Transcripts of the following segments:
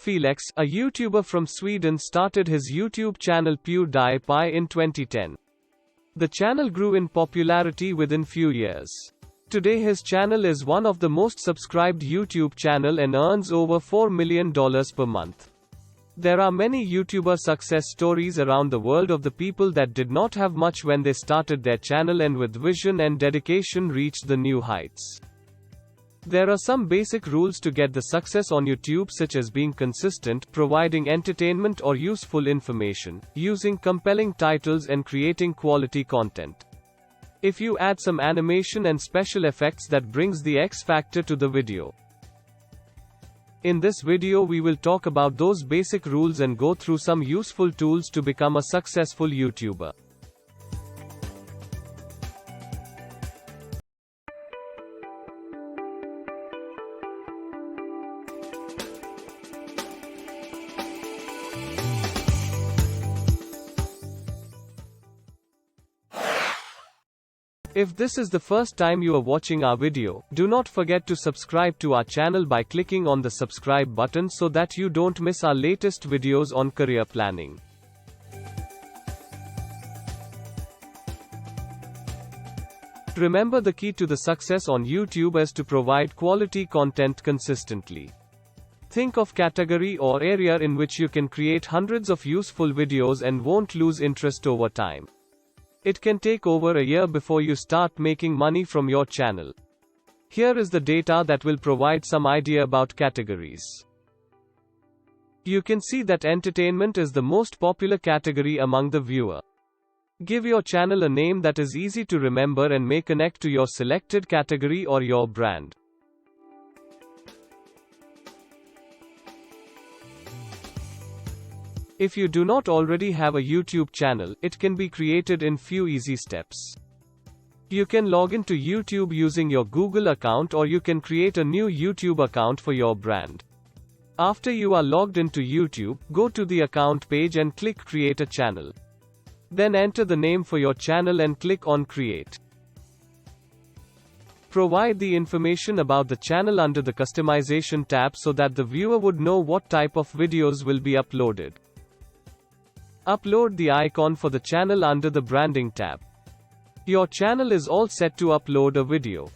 Felix, a YouTuber from Sweden, started his YouTube channel PewDiePie in 2010. The channel grew in popularity within few years. Today his channel is one of the most subscribed YouTube channel and earns over $4 million per month. There are many YouTuber success stories around the world of the people that did not have much when they started their channel and with vision and dedication reached the new heights. There are some basic rules to get the success on YouTube, such as being consistent, providing entertainment or useful information, using compelling titles and creating quality content. If you add some animation and special effects, that brings the X factor to the video. In this video we will talk about those basic rules and go through some useful tools to become a successful YouTuber. If this is the first time you are watching our video, do not forget to subscribe to our channel by clicking on the subscribe button so that you don't miss our latest videos on career planning. Remember, the key to the success on YouTube is to provide quality content consistently. Think of category or area in which you can create hundreds of useful videos and won't lose interest over time. It can take over a year before you start making money from your channel. Here is the data that will provide some idea about categories. You can see that entertainment is the most popular category among the viewer. Give your channel a name that is easy to remember and may connect to your selected category or your brand. If you do not already have a YouTube channel, it can be created in few easy steps. You can log into YouTube using your Google account, or you can create a new YouTube account for your brand. After you are logged into YouTube, go to the account page and click Create a Channel. Then enter the name for your channel and click on Create. Provide the information about the channel under the Customization tab so that the viewer would know what type of videos will be uploaded. Upload the icon for the channel under the Branding tab. Your channel is all set to upload a video.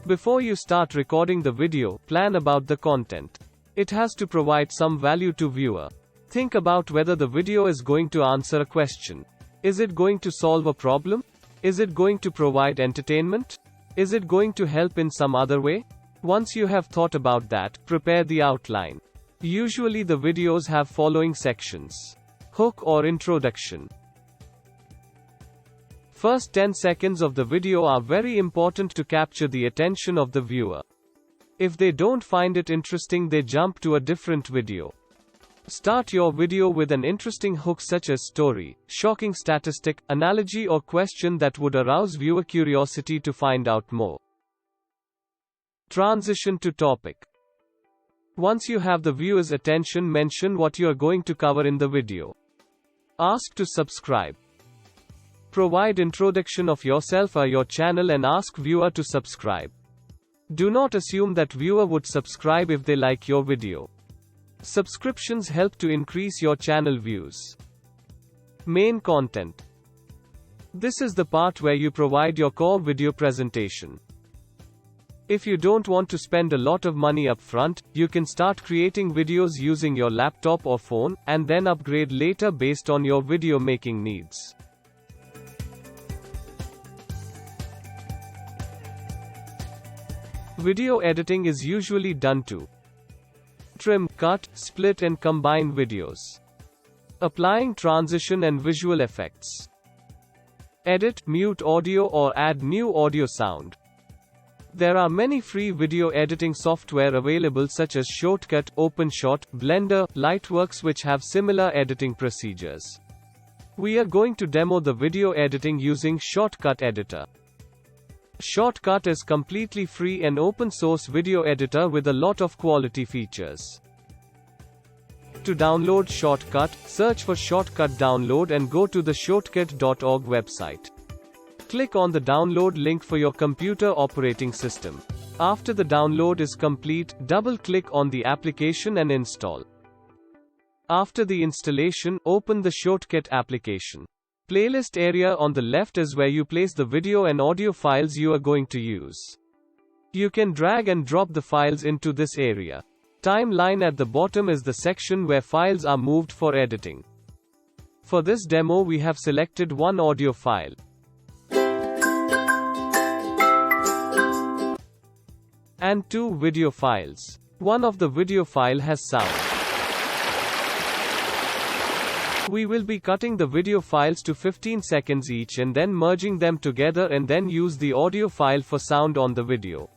Before you start recording the video, plan about the content. It has to provide some value to viewer. Think about whether the video is going to answer a question. Is it going to solve a problem? Is it going to provide entertainment? Is it going to help in some other way? Once you have thought about that, prepare the outline. Usually the videos have following sections. Hook or introduction. First 10 seconds of the video are very important to capture the attention of the viewer. If they don't find it interesting, they jump to a different video. Start your video with an interesting hook such as story, shocking statistic, analogy or question that would arouse viewer curiosity to find out more. Transition to topic. Once you have the viewer's attention, mention what you are going to cover in the video. Ask to subscribe. Provide introduction of yourself or your channel and ask viewer to subscribe. Do not assume that viewer would subscribe if they like your video. Subscriptions help to increase your channel views. Main content. This is the part where you provide your core video presentation. If you don't want to spend a lot of money up front, you can start creating videos using your laptop or phone, and then upgrade later based on your video making needs. Video editing is usually done to trim, cut, split and combine videos. Applying transition and visual effects. Edit, mute audio or add new audio sound. There are many free video editing software available such as Shortcut, OpenShot, Blender, Lightworks, which have similar editing procedures. We are going to demo the video editing using Shortcut editor. Shortcut is completely free and open source video editor with a lot of quality features. To download Shortcut, search for Shortcut download and go to the shortcut.org website. Click on the download link for your computer operating system. After the download is complete, double-click on the application and install. After the installation, open the Shortcut application. Playlist area on the left is where you place the video and audio files you are going to use. You can drag and drop the files into this area. Timeline at the bottom is the section where files are moved for editing. For this demo we have selected one audio file and two video files. One of the video file has sound. We will be cutting the video files to 15 seconds each and then merging them together and then use the audio file for sound on the video.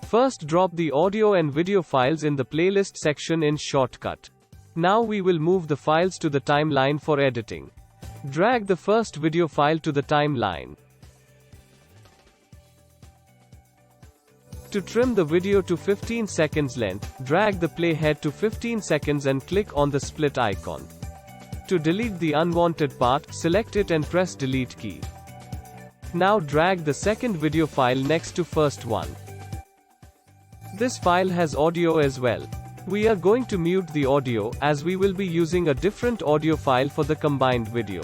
First drop the audio and video files in the playlist section in Shortcut. Now we will move the files to the timeline for editing. Drag the first video file to the timeline. To trim the video to 15 seconds length, drag the playhead to 15 seconds and click on the split icon. To delete the unwanted part, select it and press delete key. Now drag the second video file next to first one. This file has audio as well. We are going to mute the audio, as we will be using a different audio file for the combined video.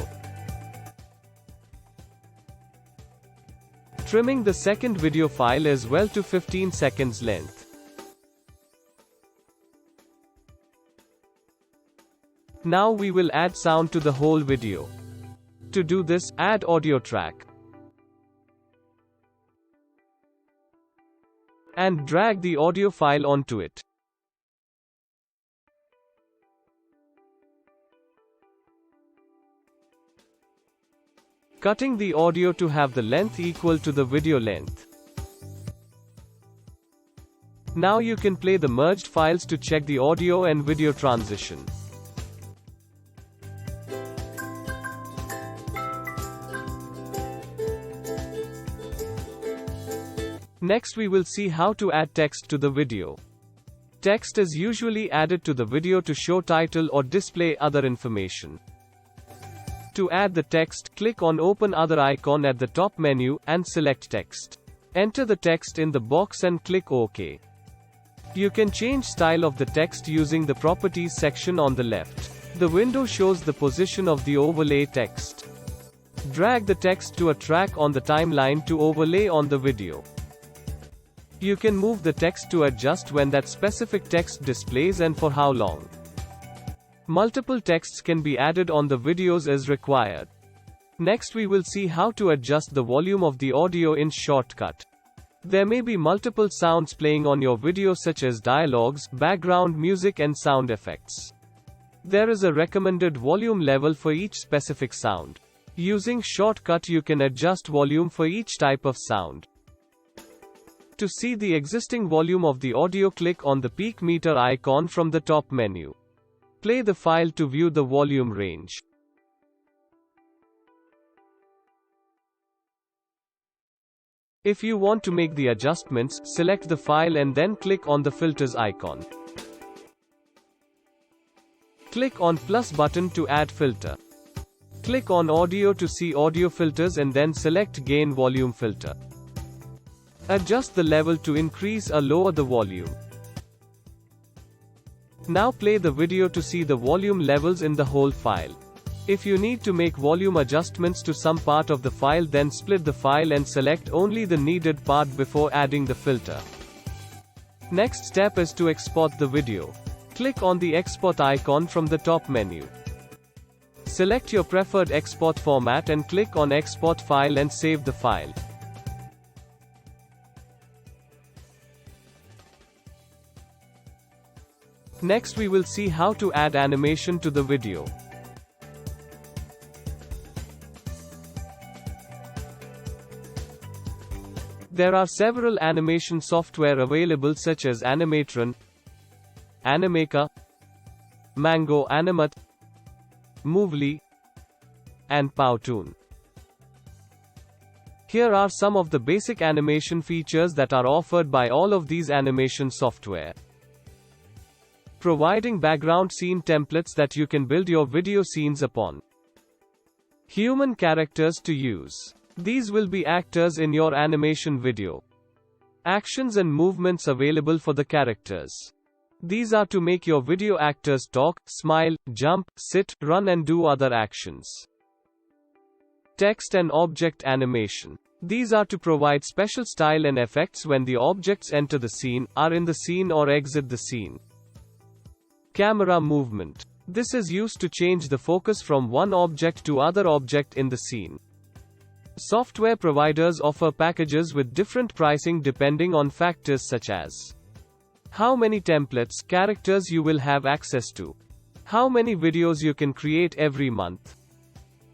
Trimming the second video file as well to 15 seconds length. Now we will add sound to the whole video. To do this, add audio track. And drag the audio file onto it. Cutting the audio to have the length equal to the video length. Now you can play the merged files to check the audio and video transition. Next we will see how to add text to the video. Text is usually added to the video to show title or display other information. To add the text, click on Open Other icon at the top menu, and select Text. Enter the text in the box and click OK. You can change style of the text using the Properties section on the left. The window shows the position of the overlay text. Drag the text to a track on the timeline to overlay on the video. You can move the text to adjust when that specific text displays and for how long. Multiple texts can be added on the videos as required. Next we will see how to adjust the volume of the audio in Shortcut. There may be multiple sounds playing on your video such as dialogues, background music and sound effects. There is a recommended volume level for each specific sound. Using Shortcut you can adjust volume for each type of sound. To see the existing volume of the audio, click on the peak meter icon from the top menu. Play the file to view the volume range. If you want to make the adjustments, select the file and then click on the filters icon. Click on plus button to add filter. Click on audio to see audio filters and then select gain volume filter. Adjust the level to increase or lower the volume. Now play the video to see the volume levels in the whole file. If you need to make volume adjustments to some part of the file, then split the file and select only the needed part before adding the filter. Next step is to export the video. Click on the export icon from the top menu. Select your preferred export format and click on export file and save the file. Next we will see how to add animation to the video. There are several animation software available such as Animatron, Animaker, Mango Animate, Movely, and Powtoon. Here are some of the basic animation features that are offered by all of these animation software. Providing background scene templates that you can build your video scenes upon. Human characters to use. These will be actors in your animation video. Actions and movements available for the characters. These are to make your video actors talk, smile, jump, sit, run and do other actions. Text and object animation. These are to provide special style and effects when the objects enter the scene, are in the scene or exit the scene. Camera movement. This is used to change the focus from one object to other object in the scene. Software providers offer packages with different pricing depending on factors such as how many templates, characters you will have access to, how many videos you can create every month,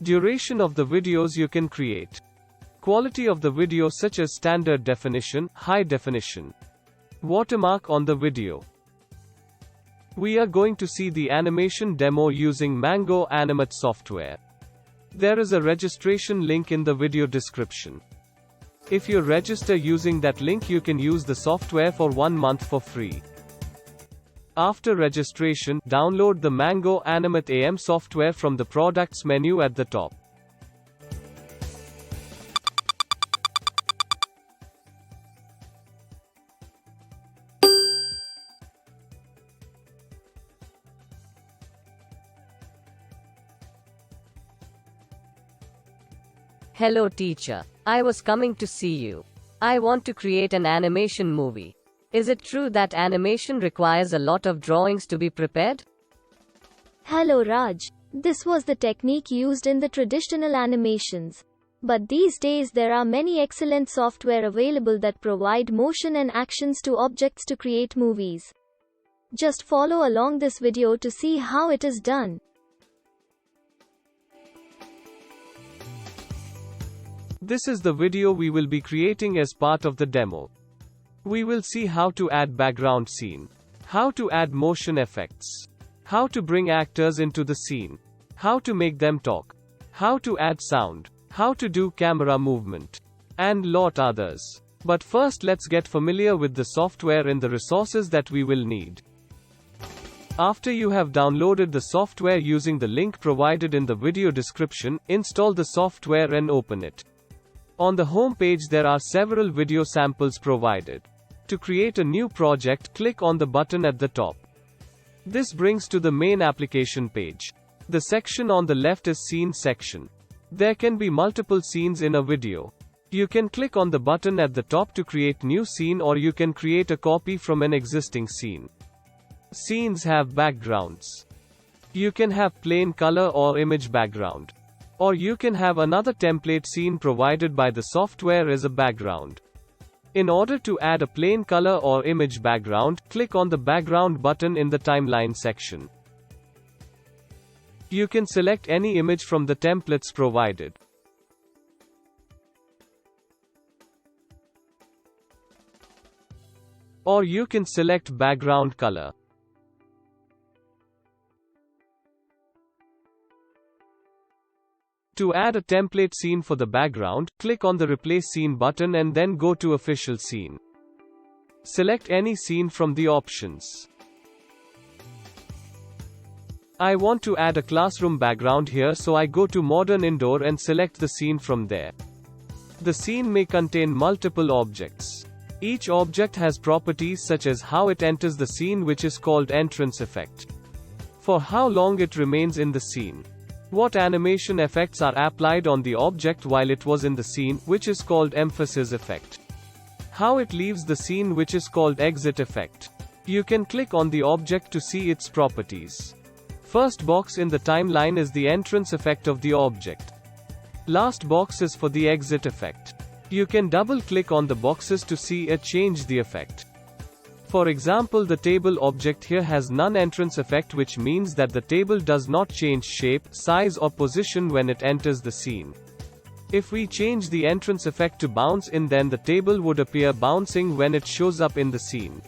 duration of the videos you can create, quality of the video such as standard definition, high definition, watermark on the video. We are going to see the animation demo using Mango Animate software. There is a registration link in the video description. If you register using that link, you can use the software for 1 month for free. After registration, download the Mango Animate AM software from the products menu at the top. Hello teacher, I was coming to see you. I want to create an animation movie. Is it true that animation requires a lot of drawings to be prepared? Hello Raj. This was the technique used in the traditional animations. But these days there are many excellent software available that provide motion and actions to objects to create movies. Just follow along this video to see how it is done. This is the video we will be creating as part of the demo. We will see how to add background scene, how to add motion effects, how to bring actors into the scene, how to make them talk, how to add sound, how to do camera movement, and lot others. But first let's get familiar with the software and the resources that we will need. After you have downloaded the software using the link provided in the video description, install the software and open it. On the home page there are several video samples provided. To create a new project, click on the button at the top. This brings to the main application page. The section on the left is Scene section. There can be multiple scenes in a video. You can click on the button at the top to create new scene, or you can create a copy from an existing scene. Scenes have backgrounds. You can have plain color or image background. Or you can have another template scene provided by the software as a background. In order to add a plain color or image background, click on the background button in the timeline section. You can select any image from the templates provided. Or you can select background color. To add a template scene for the background, click on the Replace Scene button and then go to Official Scene. Select any scene from the options. I want to add a classroom background here, so I go to Modern Indoor and select the scene from there. The scene may contain multiple objects. Each object has properties such as how it enters the scene, which is called entrance effect. For how long it remains in the scene. What animation effects are applied on the object while it was in the scene, which is called emphasis effect. How it leaves the scene, which is called exit effect. You can click on the object to see its properties. First box in the timeline is the entrance effect of the object. Last box is for the exit effect. You can double-click on the boxes to see or change the effect. For example, the table object here has none entrance effect, which means that the table does not change shape, size or position when it enters the scene. If we change the entrance effect to bounce in, then the table would appear bouncing when it shows up in the scene.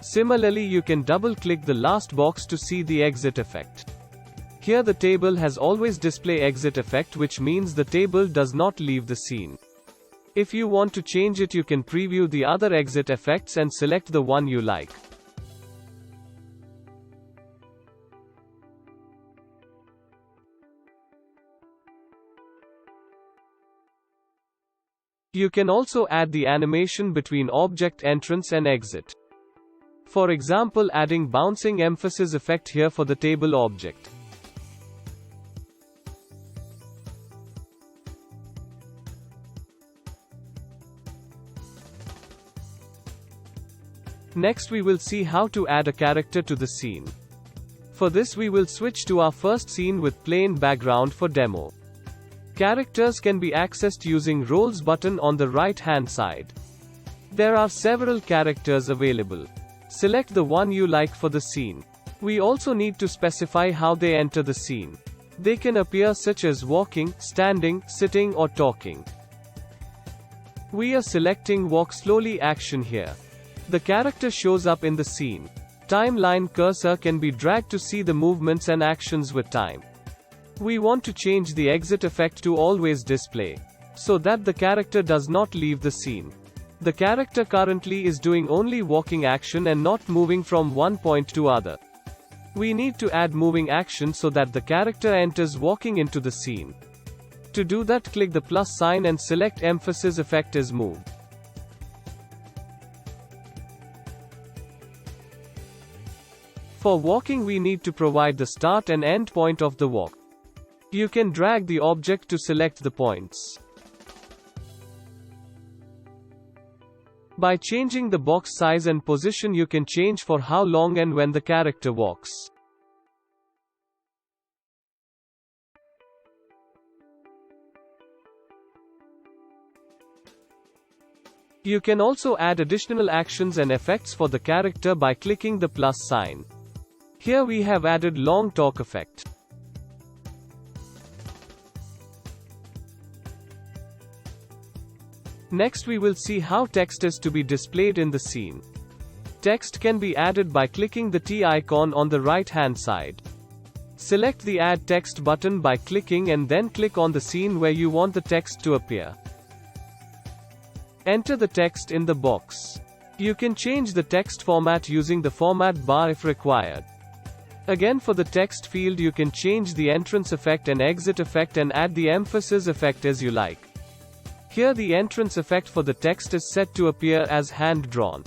Similarly, you can double-click the last box to see the exit effect. Here the table has always display exit effect, which means the table does not leave the scene. If you want to change it, you can preview the other exit effects and select the one you like. You can also add the animation between object entrance and exit. For example, adding bouncing emphasis effect here for the table object. Next we will see how to add a character to the scene. For this we will switch to our first scene with plain background for demo. Characters can be accessed using Roles button on the right hand side. There are several characters available. Select the one you like for the scene. We also need to specify how they enter the scene. They can appear such as walking, standing, sitting or talking. We are selecting Walk Slowly action here. The character shows up in the scene. Timeline cursor can be dragged to see the movements and actions with time. We want to change the exit effect to always display, so that the character does not leave the scene. The character currently is doing only walking action and not moving from one point to other. We need to add moving action so that the character enters walking into the scene. To do that, click the plus sign and select emphasis effect as move. For walking we need to provide the start and end point of the walk. You can drag the object to select the points. By changing the box size and position you can change for how long and when the character walks. You can also add additional actions and effects for the character by clicking the plus sign. Here we have added long talk effect. Next we will see how text is to be displayed in the scene. Text can be added by clicking the T icon on the right hand side. Select the Add Text button by clicking and then click on the scene where you want the text to appear. Enter the text in the box. You can change the text format using the format bar if required. Again, for the text field you can change the entrance effect and exit effect and add the emphasis effect as you like. Here the entrance effect for the text is set to appear as hand-drawn.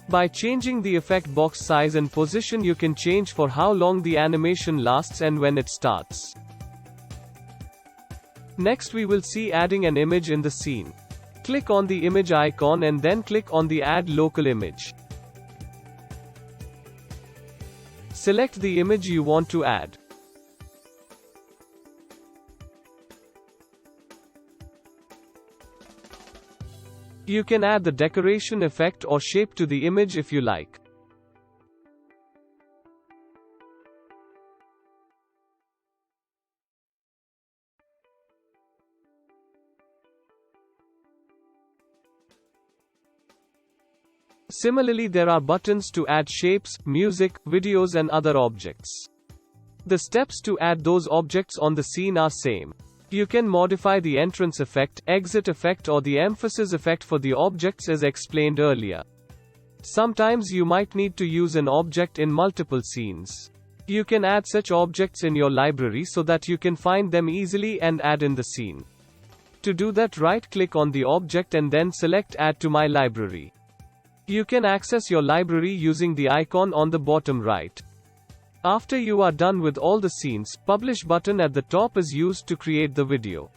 By changing the effect box size and position you can change for how long the animation lasts and when it starts. Next we will see adding an image in the scene. Click on the image icon and then click on the Add Local Image. Select the image you want to add. You can add the decoration effect or shape to the image if you like. Similarly, there are buttons to add shapes, music, videos and other objects. The steps to add those objects on the scene are same. You can modify the entrance effect, exit effect or the emphasis effect for the objects as explained earlier. Sometimes you might need to use an object in multiple scenes. You can add such objects in your library so that you can find them easily and add in the scene. To do that, right-click on the object and then select Add to My Library. You can access your library using the icon on the bottom right. After you are done with all the scenes, Publish button at the top is used to create the video.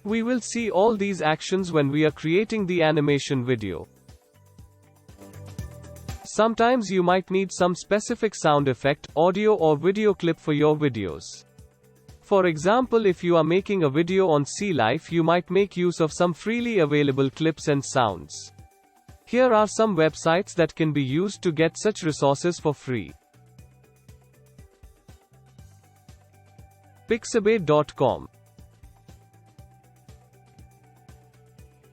We will see all these actions when we are creating the animation video. Sometimes you might need some specific sound effect, audio or video clip for your videos. For example, if you are making a video on sea life, you might make use of some freely available clips and sounds. Here are some websites that can be used to get such resources for free. Pixabay.com,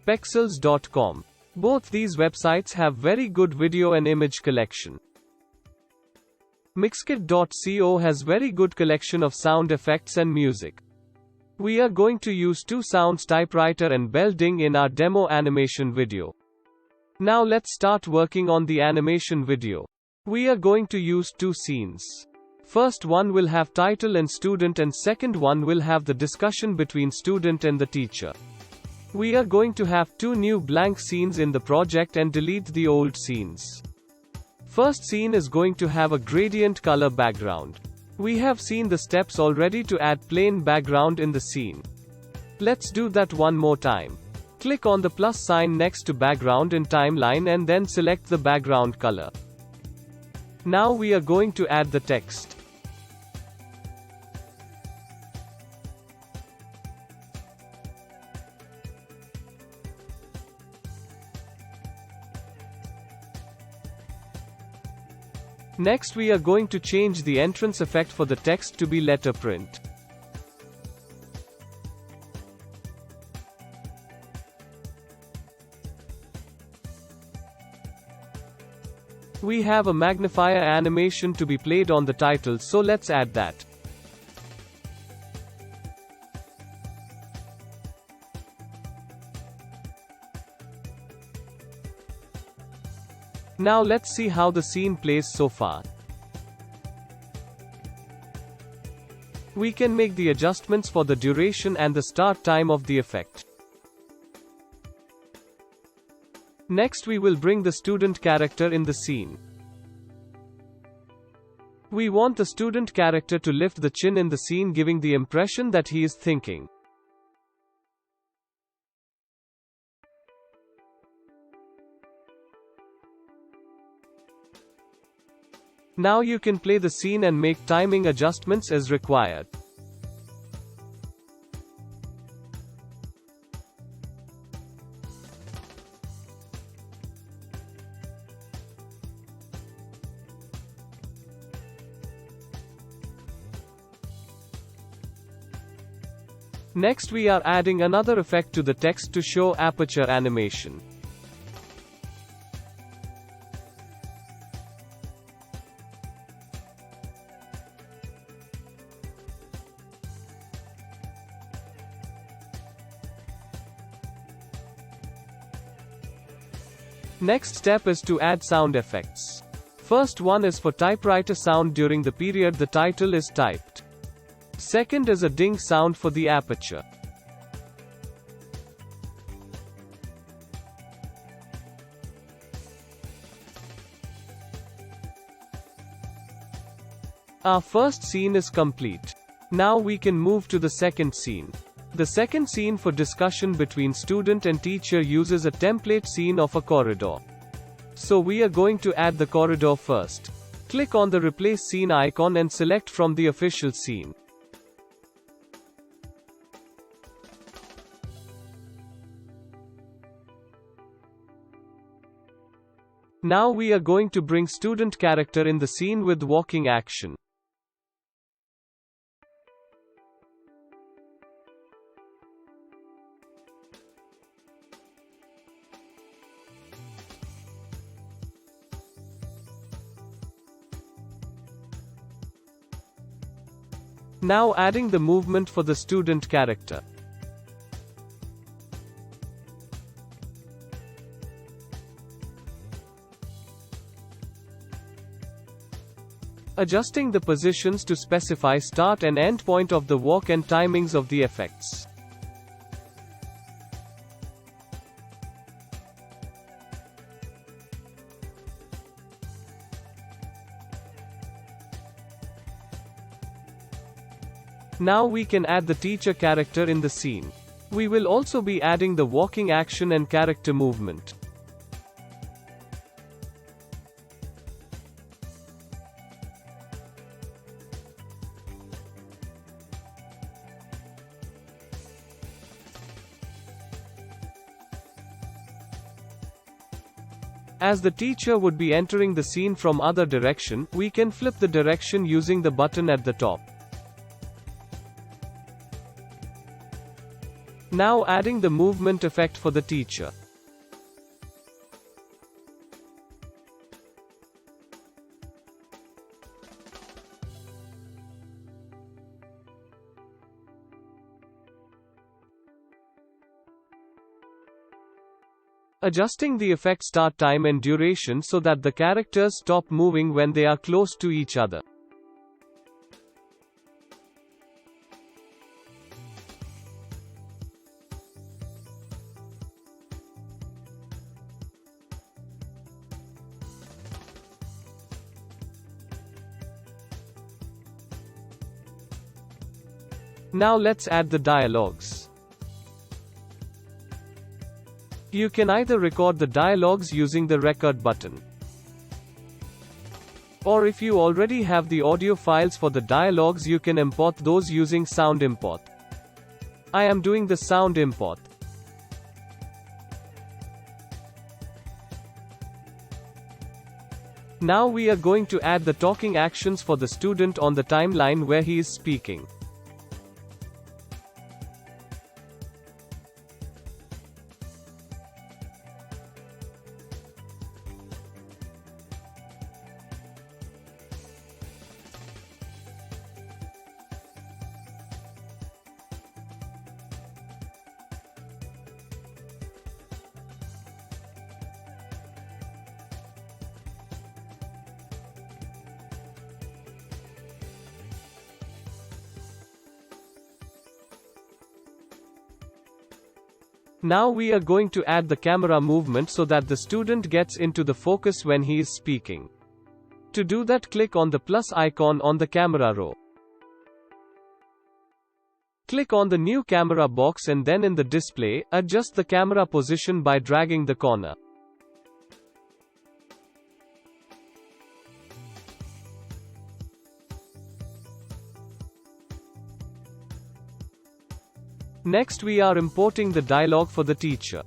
Pexels.com. Both these websites have very good video and image collection. Mixkit.co has very good collection of sound effects and music. We are going to use two sounds, typewriter and bell ding, in our demo animation video. Now let's start working on the animation video. We are going to use two scenes. First one will have title and student, and second one will have the discussion between student and the teacher. We are going to have two new blank scenes in the project and delete the old scenes. First scene is going to have a gradient color background. We have seen the steps already to add plain background in the scene. Let's do that one more time. Click on the plus sign next to background in timeline and then select the background color. Now we are going to add the text. Next we are going to change the entrance effect for the text to be letter print. We have a magnifier animation to be played on the title, so let's add that. Now let's see how the scene plays so far. We can make the adjustments for the duration and the start time of the effect. Next we will bring the student character in the scene. We want the student character to lift the chin in the scene, giving the impression that he is thinking. Now you can play the scene and make timing adjustments as required. Next we are adding another effect to the text to show aperture animation. Next step is to add sound effects. First one is for typewriter sound during the period the title is typed. Second is a ding sound for the aperture. Our first scene is complete. Now we can move to the second scene. The second scene for discussion between student and teacher uses a template scene of a corridor. So we are going to add the corridor first. Click on the replace scene icon and select from the official scene. Now we are going to bring student character in the scene with walking action. Now adding the movement for the student character. Adjusting the positions to specify start and end point of the walk and timings of the effects. Now we can add the teacher character in the scene. We will also be adding the walking action and character movement. As the teacher would be entering the scene from other direction, we can flip the direction using the button at the top. Now adding the movement effect for the teacher. Adjusting the effect start time and duration so that the characters stop moving when they are close to each other. Now let's add the dialogues. You can either record the dialogues using the record button, or if you already have the audio files for the dialogues, you can import those using sound import. I am doing the sound import. Now we are going to add the talking actions for the student on the timeline where he is speaking. Now we are going to add the camera movement so that the student gets into the focus when he is speaking. To do that, click on the plus icon on the camera row. Click on the new camera box and then in the display, adjust the camera position by dragging the corner. Next we are importing the dialogue for the teacher.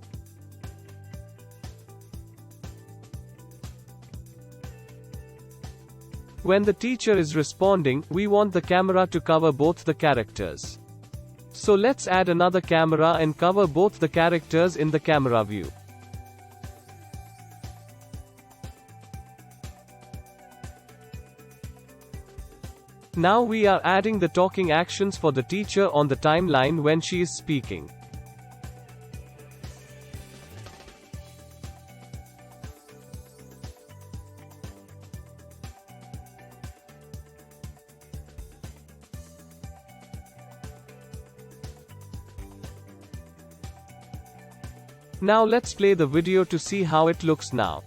When the teacher is responding, we want the camera to cover both the characters. So let's add another camera and cover both the characters in the camera view. Now we are adding the talking actions for the teacher on the timeline when she is speaking. Now let's play the video to see how it looks now.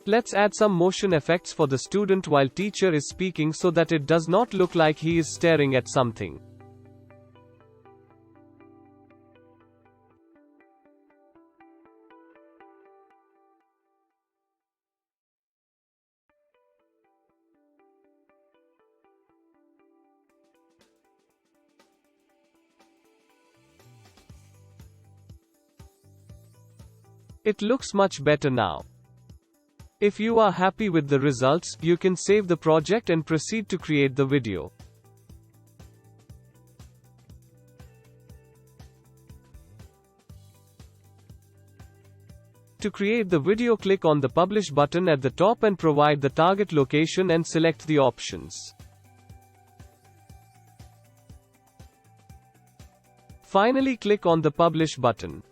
Let's add some motion effects for the student while teacher is speaking so that it does not look like he is staring at something. It looks much better now. If you are happy with the results, you can save the project and proceed to create the video. To create the video, click on the Publish button at the top and provide the target location and select the options. Finally, click on the Publish button.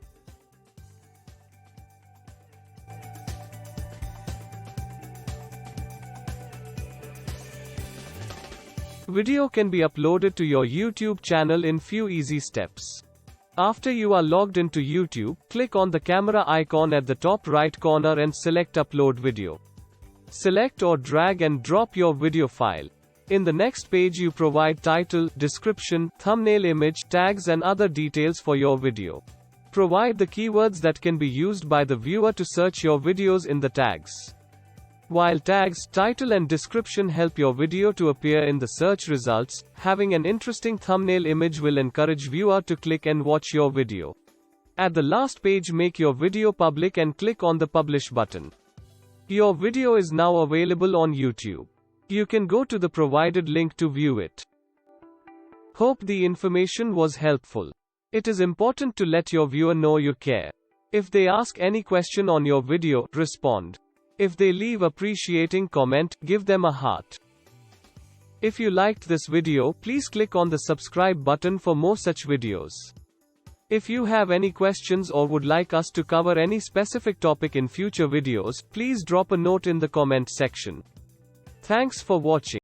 Video can be uploaded to your YouTube channel in few easy steps. After you are logged into YouTube, click on the camera icon at the top right corner and select Upload Video. Select or drag and drop your video file. In the next page you provide title, description, thumbnail image, tags and other details for your video. Provide the keywords that can be used by the viewer to search your videos in the tags. While tags, title and description help your video to appear in the search results, having an interesting thumbnail image will encourage viewer to click and watch your video. At the last page, make your video public and click on the Publish button. Your video is now available on YouTube. You can go to the provided link to view it. Hope the information was helpful. It is important to let your viewer know you care. If they ask any question on your video, respond. If they leave appreciating comment, give them a heart. If you liked this video, please click on the subscribe button for more such videos. If you have any questions or would like us to cover any specific topic in future videos, please drop a note in the comment section. Thanks for watching.